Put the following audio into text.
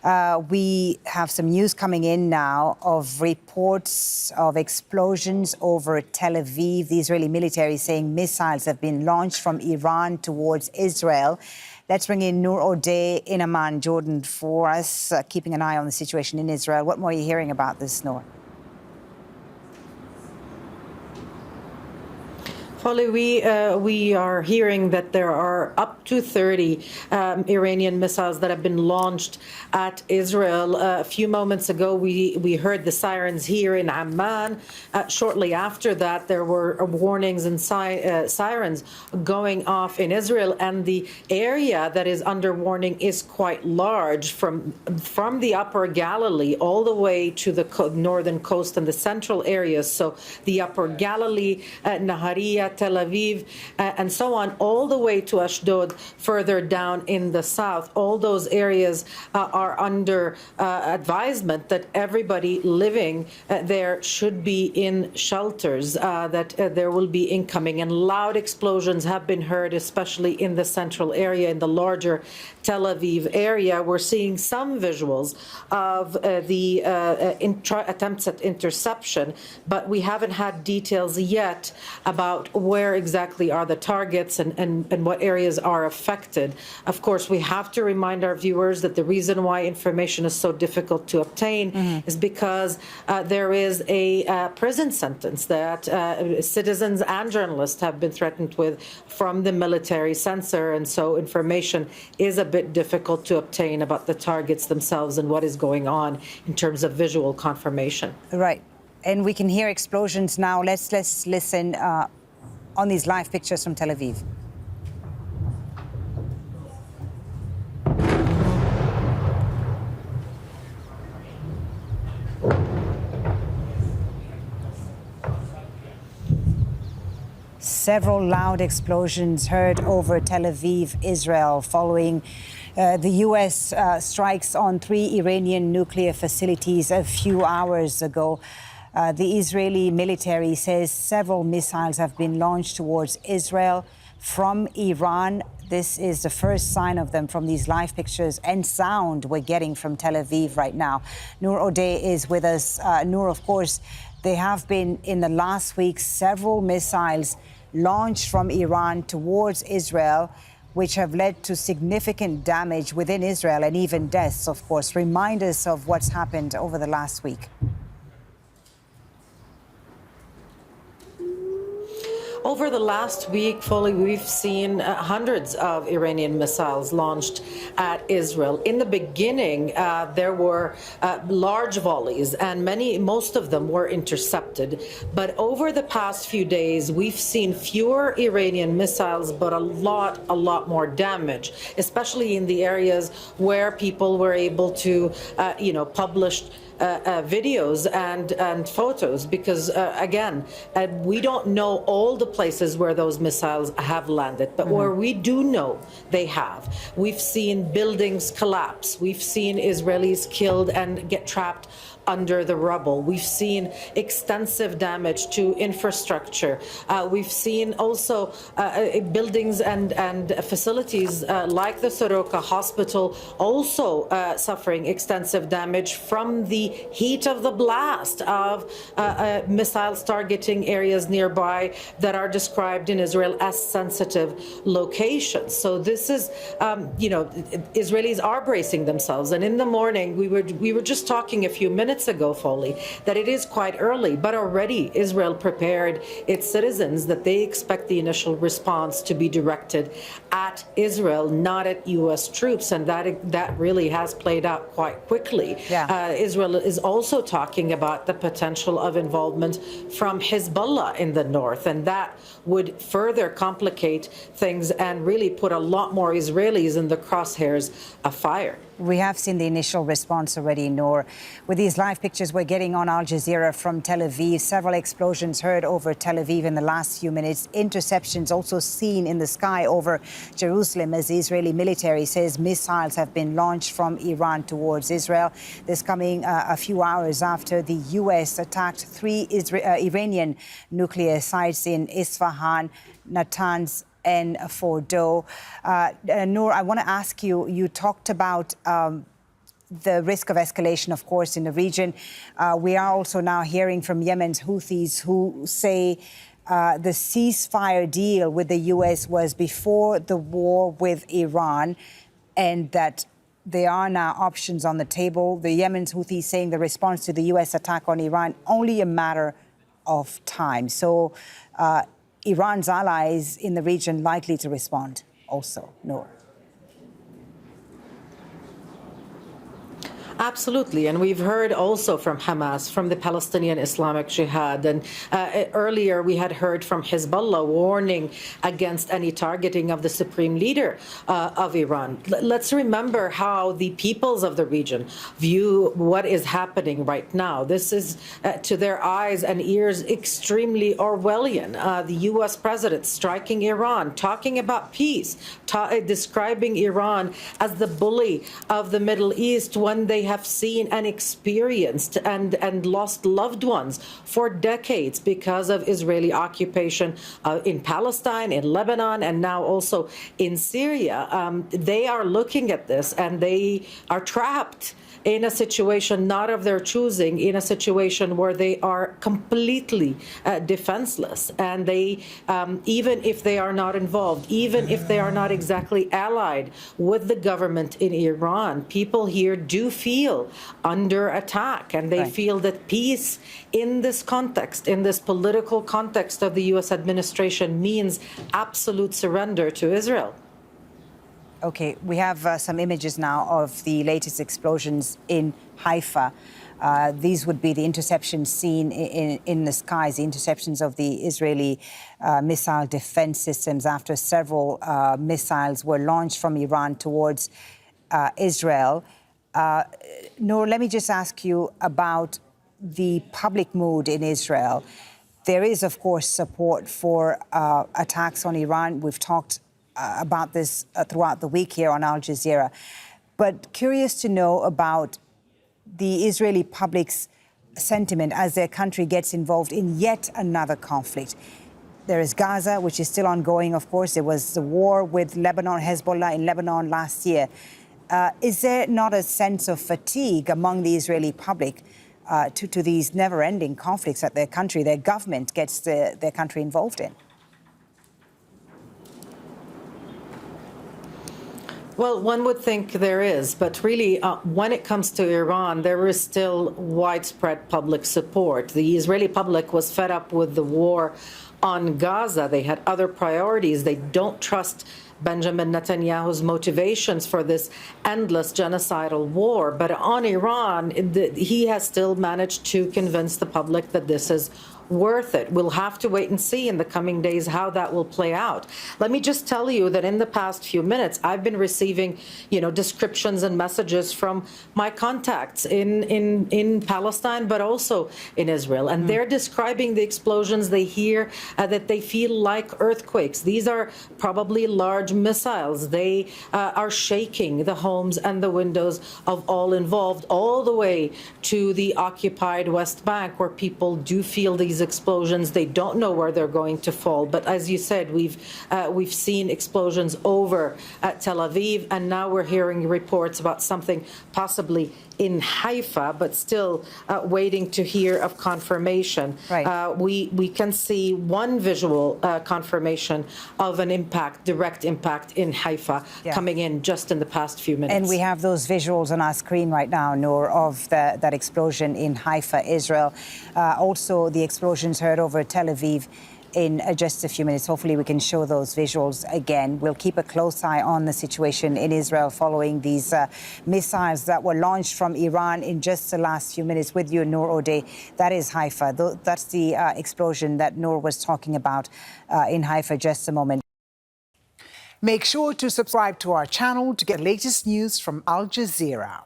We have some news coming in now of reports of explosions over Tel Aviv. The Israeli military saying missiles have been launched from Iran towards Israel. Let's bring in Nour Odeh in Amman, Jordan, for us, keeping an eye on the situation in Israel. What more are you hearing about this, Nour? Holly, we are hearing that there are up to 30 Iranian missiles that have been launched at Israel. A few moments ago, we heard the sirens here in Amman. Shortly after that, there were warnings and sirens going off in Israel, and the area that is under warning is quite large, from the Upper Galilee all the way to the northern coast and the central areas. So the Upper Galilee, Nahariya, Tel Aviv, and so on, all the way to Ashdod, further down in the south. All those areas are under advisement that everybody living there should be in shelters, that there will be incoming. And loud explosions have been heard, especially in the central area, in the larger Tel Aviv area. We're seeing some visuals of the attempts at interception, but we haven't had details yet about where exactly are the targets and what areas are affected. Of course, we have to remind our viewers that the reason why information is so difficult to obtain is because there is a prison sentence that citizens and journalists have been threatened with from the military censor, and so information is a bit difficult to obtain about the targets themselves and what is going on in terms of visual confirmation. Right. And we can hear explosions now. Let's listen on these live pictures from Tel Aviv. Several loud explosions heard over Tel Aviv, Israel, following the U.S. strikes on 3 Iranian nuclear facilities a few hours ago. The Israeli military says several missiles have been launched towards Israel from Iran. This is the first sign of them from these live pictures and sound we're getting from Tel Aviv right now. Nour Odeh is with us. Nour, of course, there have been in the last week several missiles launched from Iran towards Israel, which have led to significant damage within Israel and even deaths, of course. Remind us of what's happened over the last week. Over the last week, Foley, we've seen hundreds of Iranian missiles launched at Israel. In the beginning, there were large volleys, and most of them were intercepted. But over the past few days, we've seen fewer Iranian missiles, but a lot more damage, especially in the areas where people were able to, publish videos and photos, because again, we don't know all the places where those missiles have landed, but where we do know they have. We've seen buildings collapse. We've seen Israelis killed and get trapped under the rubble. We've seen extensive damage to infrastructure. We've seen also buildings and facilities like the Soroka Hospital also suffering extensive damage from the heat of the blast of missiles targeting areas nearby that are described in Israel as sensitive locations. So this is, Israelis are bracing themselves. And in the morning, we were just talking a few minutes ago, Foley, that it is quite early, but already Israel prepared its citizens that they expect the initial response to be directed at Israel, not at U.S. troops, and that really has played out quite quickly. Yeah. Israel is also talking about the potential of involvement from Hezbollah in the north, and that would further complicate things and really put a lot more Israelis in the crosshairs of fire. We have seen the initial response already, Nour. With these live pictures we're getting on Al Jazeera from Tel Aviv, several explosions heard over Tel Aviv in the last few minutes. Interceptions also seen in the sky over Jerusalem as the Israeli military says missiles have been launched from Iran towards Israel. This coming a few hours after the U.S. attacked 3 Iranian nuclear sites in Isfahan, Natanz, and Fordo. Nour, I want to ask you, you talked about the risk of escalation, of course, in the region. We are also now hearing from Yemen's Houthis who say the ceasefire deal with the U.S. was before the war with Iran, and that there are now options on the table. The Yemen's Houthis saying the response to the U.S. attack on Iran only a matter of time. So Iran's allies in the region likely to respond also, Nour. Absolutely. And we've heard also from Hamas, from the Palestinian Islamic Jihad. And earlier we had heard from Hezbollah warning against any targeting of the supreme leader of Iran. Let's remember how the peoples of the region view what is happening right now. This is, to their eyes and ears, extremely Orwellian. The U.S. president striking Iran, talking about peace, describing Iran as the bully of the Middle East when they have seen and experienced and lost loved ones for decades because of Israeli occupation in Palestine, in Lebanon, and now also in Syria. They are looking at this and they are trapped in a situation not of their choosing, in a situation where they are completely defenseless. And they, even if they are not involved, even if they are not exactly allied with the government in Iran, people here do feel under attack. And they feel that peace in this context, in this political context of the U.S. administration, means absolute surrender to Israel. Okay, we have some images now of the latest explosions in Haifa. These would be the interceptions seen in the skies, the interceptions of the Israeli missile defense systems after several missiles were launched from Iran towards Israel. Nour, let me just ask you about the public mood in Israel. There is, of course, support for attacks on Iran. We've talked about this throughout the week here on Al Jazeera. But curious to know about the Israeli public's sentiment as their country gets involved in yet another conflict. There is Gaza, which is still ongoing, of course. There was the war with Lebanon, Hezbollah in Lebanon last year. Is there not a sense of fatigue among the Israeli public to these never-ending conflicts that their country, their government gets their country involved in? Well, one would think there is, but really, when it comes to Iran, there is still widespread public support. The Israeli public was fed up with the war on Gaza. They had other priorities. They don't trust Benjamin Netanyahu's motivations for this endless genocidal war. But on Iran, he has still managed to convince the public that this is worth it. We'll have to wait and see in the coming days how that will play out. Let me just tell you that in the past few minutes, I've been receiving, descriptions and messages from my contacts in Palestine, but also in Israel. And they're describing the explosions they hear, that they feel like earthquakes. These are probably large missiles. They are shaking the homes and the windows of all involved, all the way to the occupied West Bank, where people do feel these explosions. They don't know where they're going to fall. But as you said, we've seen explosions over at Tel Aviv, and now we're hearing reports about something possibly in Haifa, but still waiting to hear of confirmation. Right. We can see one visual confirmation of an impact, direct impact in Haifa coming in just in the past few minutes. And we have those visuals on our screen right now, Nour, of that explosion in Haifa, Israel. Also, the explosions heard over Tel Aviv in just a few minutes. Hopefully we can show those visuals again. We'll keep a close eye on the situation in Israel following these missiles that were launched from Iran in just the last few minutes. With you, Nour Odeh. That is Haifa. That's the explosion that Nour was talking about in Haifa just a moment. Make sure to subscribe to our channel to get the latest news from Al Jazeera.